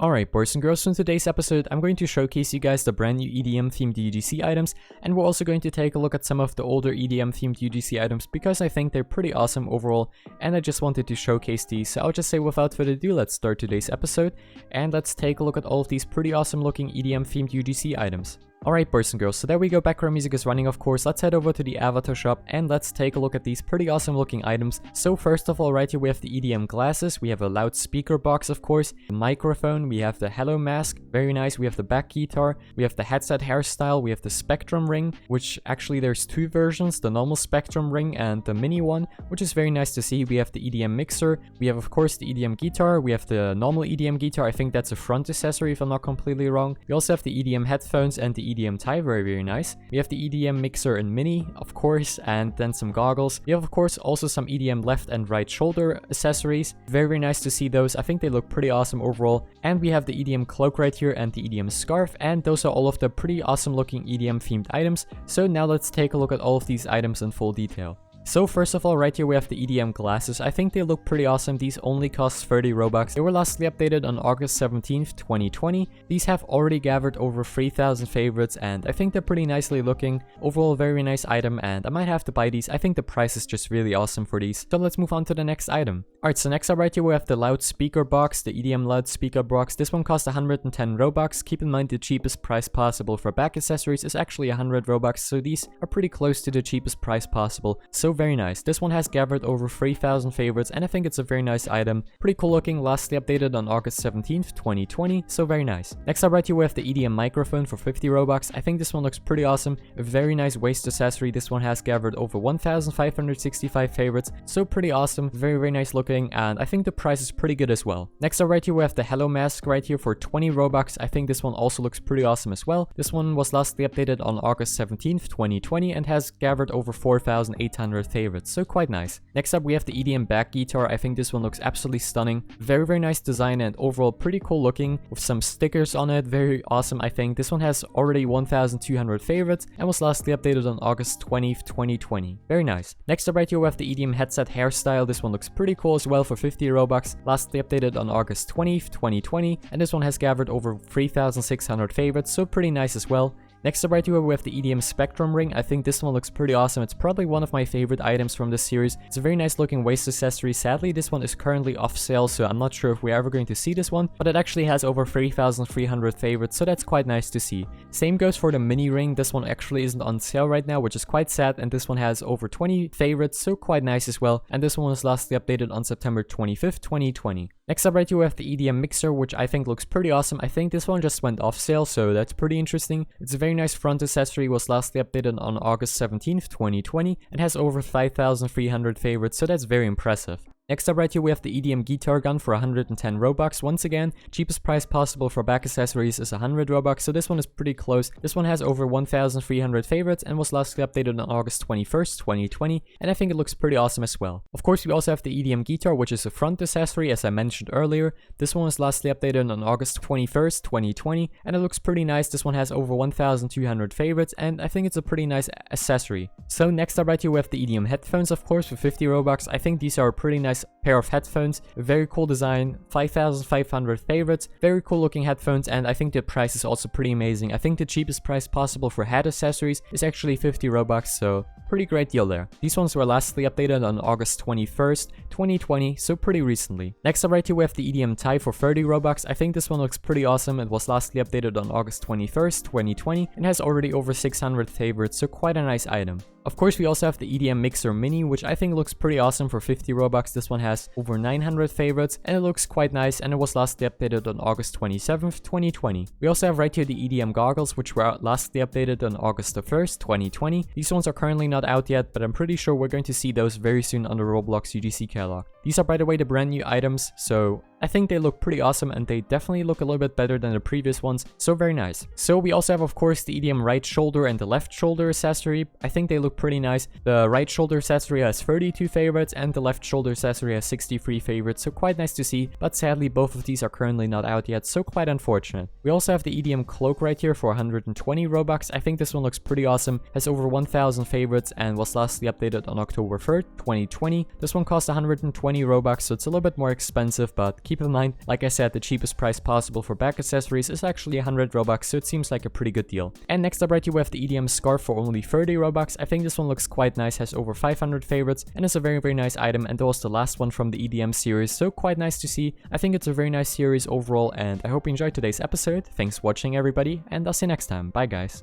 Alright boys and girls, so in today's episode I'm going to showcase you guys the brand new EDM themed UGC items, and we're also going to take a look at some of the older EDM themed UGC items because I think they're pretty awesome overall and I just wanted to showcase these. So I'll just say without further ado, let's start today's episode and let's take a look at all of these pretty awesome looking EDM themed UGC items. Alright boys and girls, so there we go, background music is running of course. Let's head over to the avatar shop and let's take a look at these pretty awesome looking items. So first of all, right here we have the EDM glasses, we have a loudspeaker box of course, a microphone, we have the hello mask, very nice, we have the back guitar, we have the headset hairstyle, we have the spectrum ring, which actually there's two versions, the normal spectrum ring and the mini one, which is very nice to see. We have the EDM mixer, we have of course the EDM guitar, we have the normal EDM guitar, I think that's a front accessory if I'm not completely wrong. We also have the EDM headphones and the EDM tie, very nice. We have the EDM mixer and mini, of course, and then some goggles. We have of course also some EDM left and right shoulder accessories. Very nice to see those. I think they look pretty awesome overall. And we have the EDM cloak right here and the EDM scarf, and those are all of the pretty awesome looking EDM themed items. So now let's take a look at all of these items in full detail. So first of all, right here we have the EDM glasses. I think they look pretty awesome. These only cost 30 Robux. They were lastly updated on August 17th, 2020. These have already gathered over 3,000 favorites and I think they're pretty nicely looking. Overall, very nice item and I might have to buy these. I think the price is just really awesome for these. So let's move on to the next item. Alright, so next up right here we have the loudspeaker box, the EDM loudspeaker box. This one costs 110 Robux. Keep in mind the cheapest price possible for back accessories is actually 100 Robux. So these are pretty close to the cheapest price possible. So very nice. This one has gathered over 3,000 favorites and I think it's a very nice item. Pretty cool looking, lastly updated on August 17th, 2020, so very nice. Next up right here we have the EDM microphone for 50 Robux. I think this one looks pretty awesome. A very nice waist accessory. This one has gathered over 1,565 favorites, so pretty awesome. Very nice looking and I think the price is pretty good as well. Next up right here we have the hello mask right here for 20 Robux. I think this one also looks pretty awesome as well. This one was lastly updated on August 17th, 2020 and has gathered over 4,800 favorites, so quite nice. Next up we have the EDM back guitar. I think this one looks absolutely stunning. Very nice design and overall pretty cool looking with some stickers on it. Very awesome. I think this one has already 1,200 favorites and was lastly updated on August 20th, 2020. Very nice. Next up right here we have the EDM headset hairstyle. This one looks pretty cool as well for 50 Robux. Lastly updated on August 20th, 2020 and this one has gathered over 3,600 favorites, so pretty nice as well. Next up right here we have the EDM Spectrum ring. I think this one looks pretty awesome. It's probably one of my favorite items from this series. It's a very nice looking waist accessory. Sadly, this one is currently off sale, so I'm not sure if we're ever going to see this one, but it actually has over 3,300 favorites, so that's quite nice to see. Same goes for the mini ring. This one actually isn't on sale right now, which is quite sad, and this one has over 20 favorites, so quite nice as well. And this one was lastly updated on September 25th, 2020. Next up right here we have the EDM mixer, which I think looks pretty awesome. I think this one just went off sale, so that's pretty interesting. It's a very nice front accessory, was lastly updated on August 17th, 2020 and has over 5,300 favorites, so that's very impressive. Next up right here we have the EDM guitar gun for 110 Robux. Once again, cheapest price possible for back accessories is 100 Robux, so this one is pretty close. This one has over 1,300 favorites and was lastly updated on August 21st, 2020, and I think it looks pretty awesome as well. Of course, we also have the EDM guitar, which is a front accessory as I mentioned earlier. This one was lastly updated on August 21st, 2020, and it looks pretty nice. This one has over 1,200 favorites and I think it's a pretty nice accessory. So next up right here we have the EDM headphones, of course, for 50 Robux. I think these are a pretty nice pair of headphones. Very cool design, 5,500 favorites, very cool looking headphones, and I think the price is also pretty amazing. I think the cheapest price possible for head accessories is actually 50 Robux, so pretty great deal there. These ones were lastly updated on August 21st, 2020, so pretty recently. Next up right here we have the EDM tie for 30 Robux. I think this one looks pretty awesome. It was lastly updated on August 21st, 2020 and has already over 600 favorites, so quite a nice item. Of course, we also have the EDM Mixer Mini, which I think looks pretty awesome for 50 Robux. This one has over 900 favorites and it looks quite nice, and it was lastly updated on August 27th, 2020. We also have right here the EDM goggles, which were lastly updated on August 1st, 2020. These ones are currently not out yet, but I'm pretty sure we're going to see those very soon on the Roblox UGC catalog. These are, by the way, the brand new items, so I think they look pretty awesome and they definitely look a little bit better than the previous ones, so very nice. So we also have, of course, the EDM right shoulder and the left shoulder accessory. I think they look pretty nice. The right shoulder accessory has 32 favorites and the left shoulder accessory has 63 favorites, so quite nice to see, but sadly both of these are currently not out yet, so quite unfortunate. We also have the EDM cloak right here for 120 Robux. I think this one looks pretty awesome, has over 1,000 favorites and was lastly updated on October 3rd, 2020. This one costs 120 Robux, so it's a little bit more expensive, but Keep in mind, like I said, the cheapest price possible for back accessories is actually 100 Robux, so it seems like a pretty good deal. And next up right here we have the EDM scarf for only 30 Robux. I think this one looks quite nice, has over 500 favorites, and is a very nice item, and that was the last one from the EDM series, so quite nice to see. I think it's a very nice series overall, and I hope you enjoyed today's episode. Thanks for watching everybody, and I'll see you next time. Bye guys.